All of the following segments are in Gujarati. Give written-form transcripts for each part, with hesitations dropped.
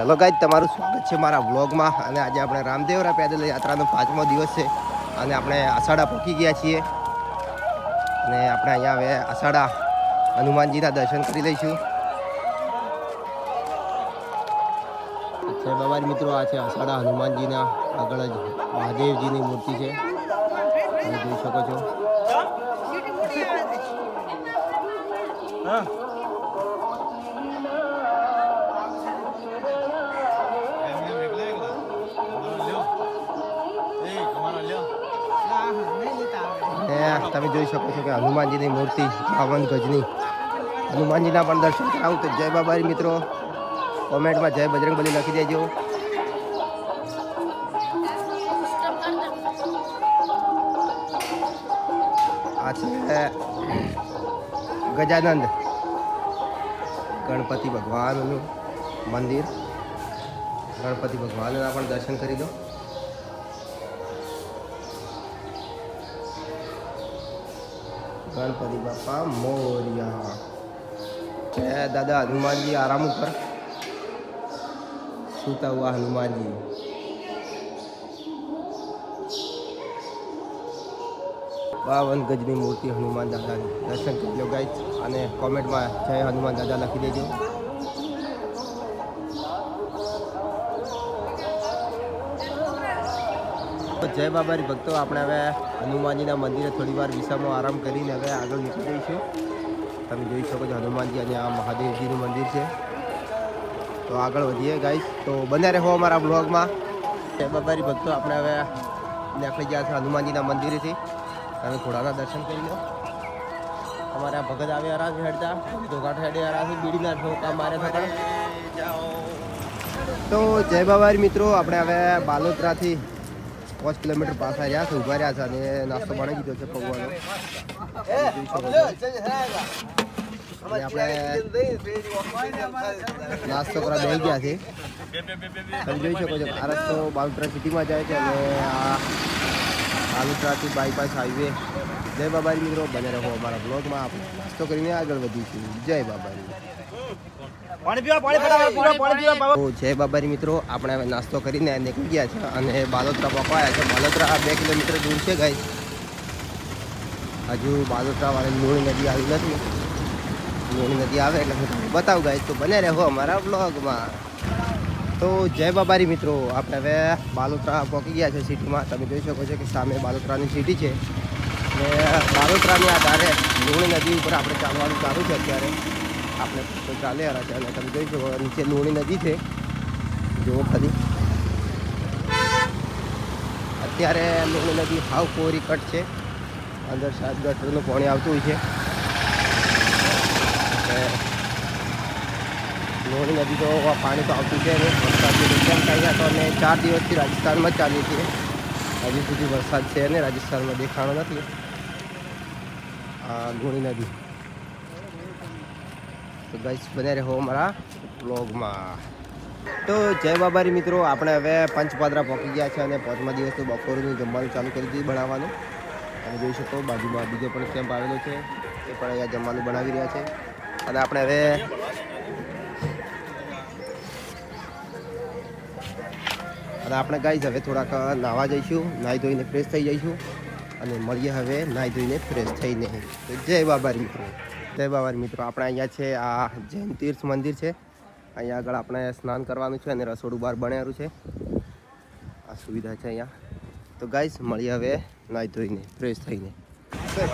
હેલો ગાઈસ, તમારું સ્વાગત છે મારા વ્લોગમાં. અને આજે આપણે રામદેવરા પેદલ યાત્રાનો 5મો દિવસ છે અને આપણે આષાઢા પહોંચી ગયા છીએ. અને આપણે અહીંયા હવે આષાઢા હનુમાનજીના દર્શન કરી લઈશું. જય બાબા મિત્રો, આ છે આષાઢા હનુમાનજીના આગળ જ મહાદેવજીની મૂર્તિ છે, તમે જોઈ શકો છો. તમે જોઈ શકો છો કે હનુમાનજીની મૂર્તિ 52 ગજની હનુમાનજીના પણ દર્શન કરાવું તો જય બાબારી મિત્રો. કોમેન્ટમાં જય બજરંગબલી લખી દેજો. આ છે ગજાનંદ ગણપતિ ભગવાનનું મંદિર. ગણપતિ ભગવાનના પણ દર્શન કરી લો. ગણપતિ બાપા મોરિયા. જય દાદા હનુમાનજી આરામ ઉપર સુતા હુआ હનુમાનજી. બાવન ગજની મૂર્તિ હનુમાન દાદાની દર્શન કરી લો ગાઈસ, અને કોમેન્ટમાં જય હનુમાન દાદા લખી દેજો. જય બાબારી ભક્તો, આપણે હવે હનુમાનજીના મંદિરે થોડી વાર વિસામો આરામ કરીને હવે આગળ નીકળી જઈશું. તમે જોઈ શકો છો હનુમાનજી અને આ મહાદેવજીનું મંદિર છે. તો આગળ વધીએ ગાઈસ, તો બન્યા રહો અમારા બ્લોગમાં. જય બાબારી ભક્તો, આપણે હવે નીકળી ગયા છે હનુમાનજીના મંદિરેથી. તમે ઘોડાના દર્શન કરી લો. અમારા ભગત આવે આરા છે હેડતા, ધોઘાટ હેડે આરા છે, બીડીના ઠોકા મારે થતા. તો જય બાબારી મિત્રો, આપણે હવે બાલોતરાથી 5 કિલોમીટર પાછા રહ્યા છે, ઉભા રહ્યા છે અને નાસ્તો બનાવી દીધો છે પૌવાનો. આપણે નાસ્તો કરવા બેસી ગયા છે. તમે જોઈ શકો છો આ રસ્તો બાલોતરા સિટીમાં જાય છે અને આ બાલોતરાથી બાયપાસ હાઈવે. જય બાબારી મિત્રો, બને રહો અમારા બ્લોગમાં. આપણે નાસ્તો કરીને આગળ વધીશું. જય બાબારી. જય બાબારી મિત્રો, આપણે હવે નાસ્તો કરીને નીકળી ગયા છે અને બાલોતરા પકવાયા છે. બાલોતરા 2 કિલોમીટર દૂર છે ગાઈસ. હજુ બાલોતરા વાળી લુણી નદી આવી નથી. લુણી નદી આવે એટલે હું તમને બતાવું ગાઈસ, તો બને રહો અમારા બ્લોગમાં. તો જય બાબારી મિત્રો, આપણે હવે બાલોતરા પહોંચી ગયા છે સિટીમાં. તમે જોઈ શકો છો કે સામે બાલોતરાની સિટી છે અને બાલોતરાની આધારે લુણી નદી ઉપર આપણે ચાલવાનું ચાલુ છે. અત્યારે આપણે તો ચાલે રહ્યા છે અને તમે જોઈ શકો નીચે લુણી નદી છે, જુઓ ખાલી. અત્યારે લુણી નદી હાવ કોરી કટ છે, અંદર સાત ગટરનું પાણી આવતું હોય છે. લુણી નદી તો પાણી તો આવતું છે ને વરસાદની નુકસાન થઈ ગયા. તો અમે 4 દિવસથી રાજસ્થાનમાં જ ચાલીએ છીએ. હજી સુધી વરસાદ છે ને રાજસ્થાનમાં દેખાણો નથી. આ લુણી નદી. તો ગાઈસ બને રહો અમારા બ્લોગમાં. તો જય બાબારી મિત્રો, આપણે હવે પંચપાદરા પહોંચી ગયા છે અને 5મા દિવસનું બપોરનું જમવાનું ચાલુ કરી દીધું બનાવવાનું. તમે જોઈ શકો બાજુમાં બીજો પણ કેમ્પ આવેલો છે, એ પણ અહીંયા જમવાનું બનાવી રહ્યા છે. અને આપણે હવે ગાઈસ હવે થોડાક નાહવા જઈશું, નાહી ધોઈને ફ્રેશ થઈ જઈશું અને મળીએ હવે નાહી ધોઈને ફ્રેશ થઈને. તો જય બાબારી મિત્રો. જય બાબારી મિત્રો, આપણે અહીંયા છે આ જૈન તીર્થ મંદિર છે. અહીંયા આગળ આપણે સ્નાન કરવાનું છે અને રસોડું બહાર બનાવેલું છે. આ સુવિધા છે અહીંયા. તો ગાઈસ મળીએ હવે નાહી ધોઈને ફ્રેશ થઈને.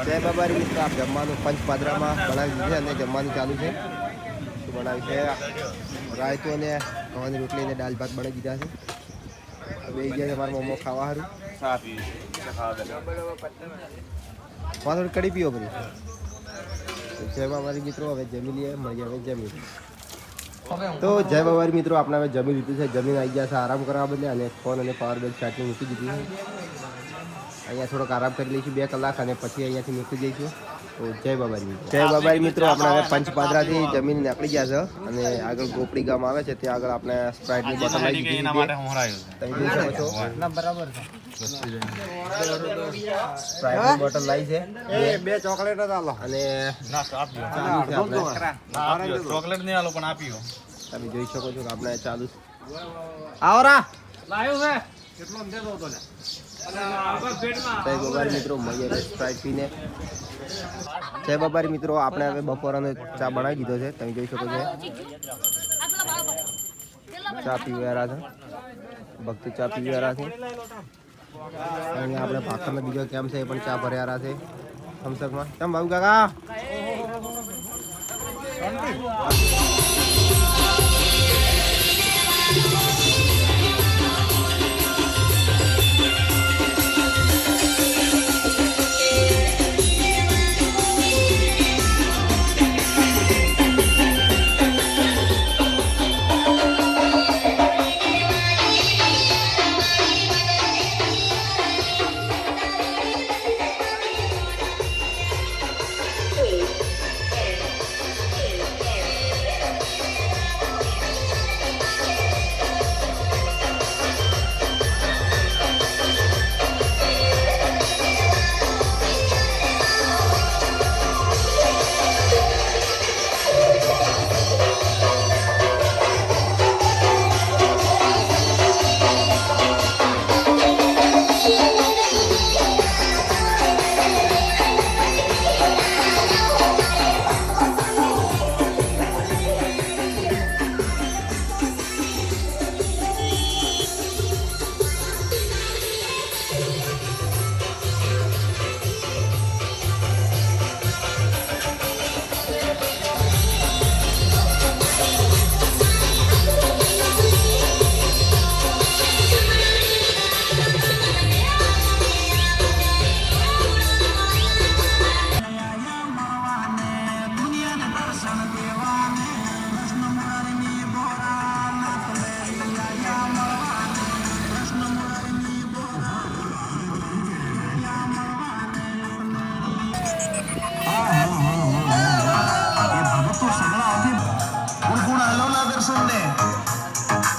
જય બાબારી મિત્રો, આપ જમવાનું પંચપાદરામાં બનાવી દીધું છે અને જમવાનું ચાલુ છે. શું બનાવ્યું છે? રાયતું અને ઘઉંની રોટલી અને દાળ ભાત બનાવી દીધા છે. હવે એ ગયા મારા મોમો ખાવા સારું. થોડી કઢી પીવો બધી. જય બાબારી મિત્રો, હવે જમી લઈએ, મળીએ હવે જમી. તો જય બાબારી મિત્રો, આપણે હવે જમી લીધું છે. જમીન આવી ગયા છે આરામ કરવા બદલે અને ફોન અને પાવર બેંક ચાર્જિંગ મૂકી દીધું છે. અહીંયા થોડોક આરામ કરી લઈશું 2 કલાક અને પછી અહીંયાથી નીકળી જઈશું. તો જય બાબારી મિત્રો. જય બાબારી મિત્રો, આપણે હવે પંચપાદરાથી જમીન નીકળી ગયા છે અને આગળ ગોપડી ગામ આવે છે, ત્યાં આગળ આપણે સ્પ્રાઇટની બોટલ લઈ દીધી. તમે જોઈ શકો છો બરાબર છે. સ્પ્રાઇટની બોટલ લાવી છે, 2 ચોકલેટ આલો અને ચોકલેટ નહીં આલો પણ આપીઓ. તમે જોઈ શકો છો કે આપણે ચાલુ આવરા લાયો છે કેટલો અંદર તો લે જય બાબારી મિત્રો મળીએ હવે સ્પ્રાઇટ પીને. જય બાબારી મિત્રો આપણે હવે બપોરનો ચા બનાવી દીધો છે, તમે જોઈ શકો છો. ચા પીવારા છે, ભક્ત ચા પીવારા છે. અહીંયા આપણે ભાખરનો બીજો કેમ છે એ પણ ચા ભર્યા છે થમ્સઅપમાં. કેમ બાબુ કાકા?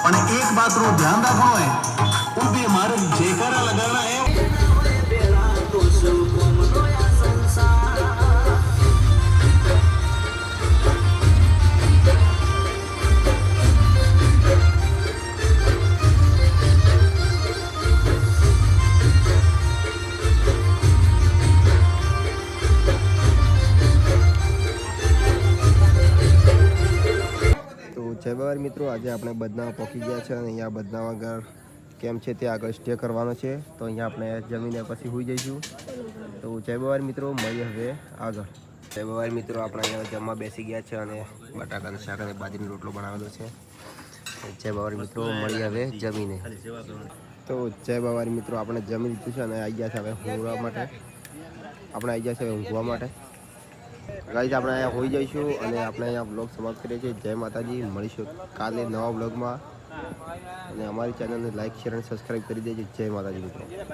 અને એક બાતનું ધ્યાન રાખવાનું है उनपे मारे जेकरा लगाना है જય બાબારી મિત્રો, આજે આપણે બદનામાં પહોંચી ગયા છે અને અહીંયા બદનામ આગળ કેમ છે તે આગળ સ્ટે કરવાનો છે, તો અહીંયા આપણે જમીને પછી હોઈ જઈશું. તો જય બાબારી મિત્રો, મળીએ હવે આગળ. જય બાબારી મિત્રો, આપણે અહીંયા જમવા બેસી ગયા છે અને બટાકાનું શાક અને બાજરીનો રોટલો બનાવેલો છે. જય બાબારી મિત્રો, મળીએ હવે જમીને. તો જય બાબારી મિત્રો, આપણે જમી લીધું છે અને આવી ગયા છે હવે ઊંઘવા માટે. આપણે આવી ગયા છે ઊંઘવા માટે. ગાઈઝ આપણે અહીંયા હોઈ જઈશું અને આપણે અહીંયા બ્લોગ સમાપ્ત કરીએ છીએ. જય માતાજી, મળીશું કાલે નવા બ્લોગમાં અને અમારી ચેનલને લાઈક શેર અને સબસ્ક્રાઈબ કરી દેજો. જય માતાજી મિત્રો.